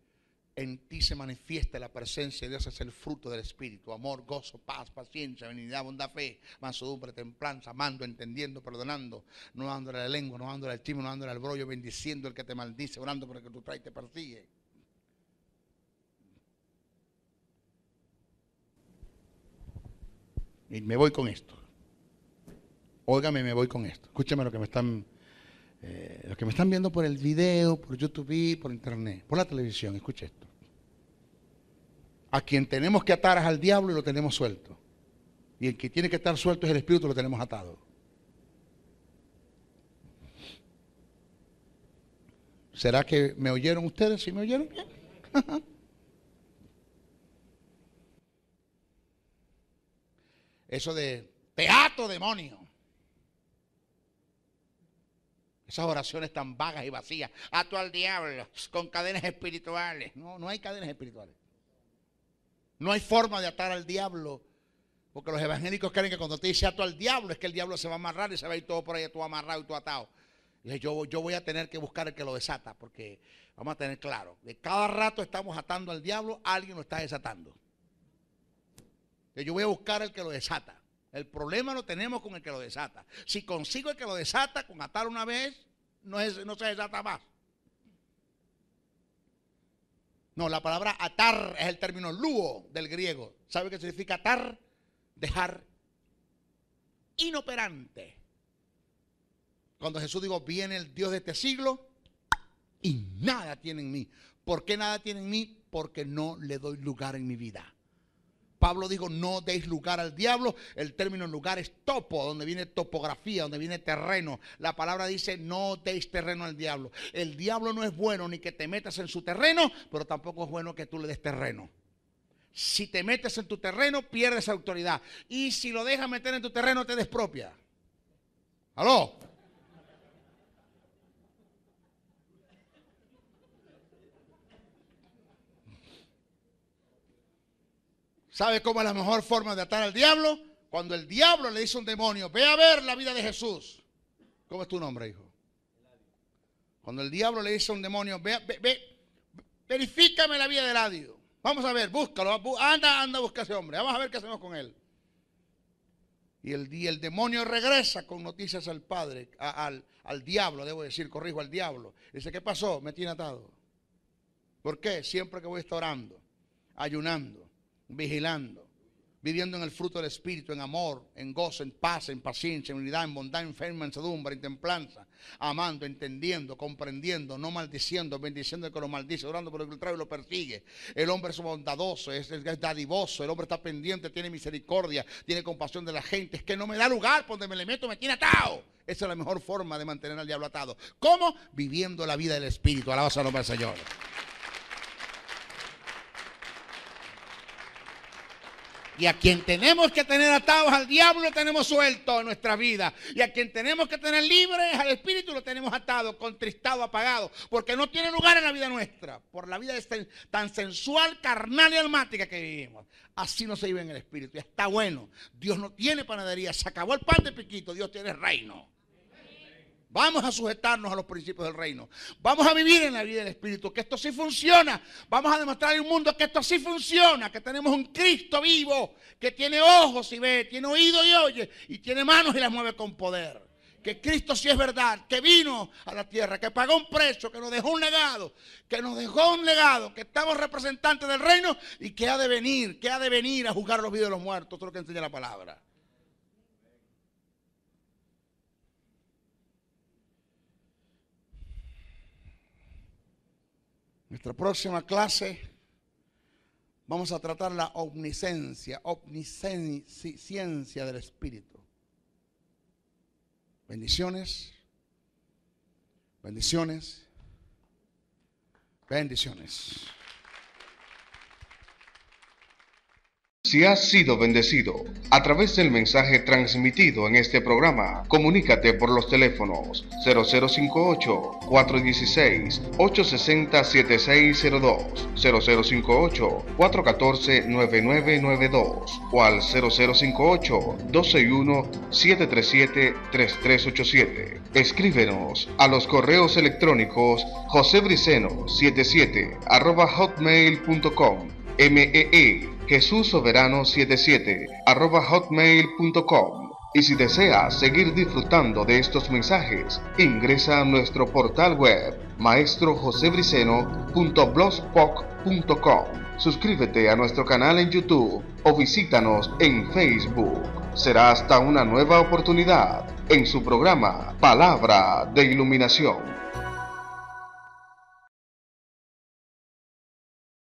en ti se manifieste la presencia de Dios es el fruto del Espíritu: amor, gozo, paz, paciencia, benignidad, bondad, fe, mansedumbre, templanza, amando, entendiendo, perdonando, no dándole la lengua, no dándole al chisme, no dándole al brollo, bendiciendo el que te maldice, orando por el que tú traes y te persigue. Y me voy con esto. Óigame, me voy con esto. Escúchame los que me están viendo por el video, por YouTube, por internet, por la televisión. Escuche esto. A quien tenemos que atar es al diablo y lo tenemos suelto. Y el que tiene que estar suelto es el Espíritu, lo tenemos atado. ¿Será que me oyeron ustedes? ¿Sí me oyeron bien? Eso de teatro, demonio. Esas oraciones tan vagas y vacías. Ato al diablo con cadenas espirituales. No hay cadenas espirituales. No hay forma de atar al diablo. Porque los evangélicos creen que cuando te dice ato al diablo es que el diablo se va a amarrar y se va a ir todo por ahí, todo amarrado y todo atado. Y yo voy a tener que buscar el que lo desata, porque vamos a tener claro, de cada rato estamos atando al diablo, alguien lo está desatando. Yo voy a buscar el que lo desata. El problema lo tenemos con el que lo desata. Si consigo el que lo desata, con atar una vez, no se desata más. No, la palabra atar es el término luo del griego. ¿Sabe qué significa atar? Dejar inoperante. Cuando Jesús dijo, viene el Dios de este siglo y nada tiene en mí. ¿Por qué nada tiene en mí? Porque no le doy lugar en mi vida. Pablo dijo, no deis lugar al diablo. El término lugar es topo, donde viene topografía, donde viene terreno. La palabra dice, no deis terreno al diablo. El diablo no es bueno ni que te metas en su terreno, pero tampoco es bueno que tú le des terreno. Si te metes en tu terreno, pierdes autoridad. Y si lo dejas meter en tu terreno, te despropia. ¿Aló? ¿Sabe cómo es la mejor forma de atar al diablo? Cuando el diablo le dice a un demonio, ve a ver la vida de Jesús. ¿Cómo es tu nombre, hijo? Cuando el diablo le dice a un demonio, verifícame la vida de Eladio. Vamos a ver, búscalo, anda a buscar a ese hombre. Vamos a ver qué hacemos con él. Y el demonio regresa con noticias al padre, al diablo, debo decir, corrijo, al diablo. Dice, ¿qué pasó? Me tiene atado. ¿Por qué? Siempre que voy a estar orando, ayunando, vigilando, viviendo en el fruto del Espíritu, en amor, en gozo, en paz, en paciencia, en unidad, en bondad, en fe, en mansedumbre, en templanza, amando, entendiendo, comprendiendo, no maldiciendo, bendiciendo al que lo maldice, orando por el que lo trae y lo persigue. El hombre es bondadoso, es dadivoso, el hombre está pendiente, tiene misericordia, tiene compasión de la gente. Es que no me da lugar, por donde me le meto me tiene atado. Esa es la mejor forma de mantener al diablo atado. ¿Cómo? Viviendo la vida del Espíritu. Alabanza al nombre del Señor. Y a quien tenemos que tener atados al diablo lo tenemos suelto en nuestra vida. Y a quien tenemos que tener libre al Espíritu lo tenemos atado, contristado, apagado. Porque no tiene lugar en la vida nuestra. Por la vida tan sensual, carnal y almática que vivimos. Así no se vive en el Espíritu. Y está bueno. Dios no tiene panadería. Se acabó el pan de piquito. Dios tiene reino. Vamos a sujetarnos a los principios del reino. Vamos a vivir en la vida del Espíritu, que esto sí funciona. Vamos a demostrar al mundo que esto sí funciona, que tenemos un Cristo vivo, que tiene ojos y ve, tiene oído y oye, y tiene manos y las mueve con poder. Que Cristo sí es verdad, que vino a la tierra, que pagó un precio, que nos dejó un legado, que estamos representantes del reino y que ha de venir a juzgar los vivos y los muertos. Eso es lo que enseña la palabra. Nuestra próxima clase vamos a tratar la omnisciencia del Espíritu. Bendiciones, bendiciones, bendiciones. Si has sido bendecido a través del mensaje transmitido en este programa, comunícate por los teléfonos 0058-416-860-7602, 0058-414-9992 o al 0058-261-737-3387. Escríbenos a los correos electrónicos josebriceno77@hotmail.com, jesussoberano77@hotmail.com. Y si deseas seguir disfrutando de estos mensajes, ingresa a nuestro portal web maestrojosebriceno.blogspot.com. Suscríbete a nuestro canal en YouTube o visítanos en Facebook. Será hasta una nueva oportunidad en su programa Palabra de Iluminación.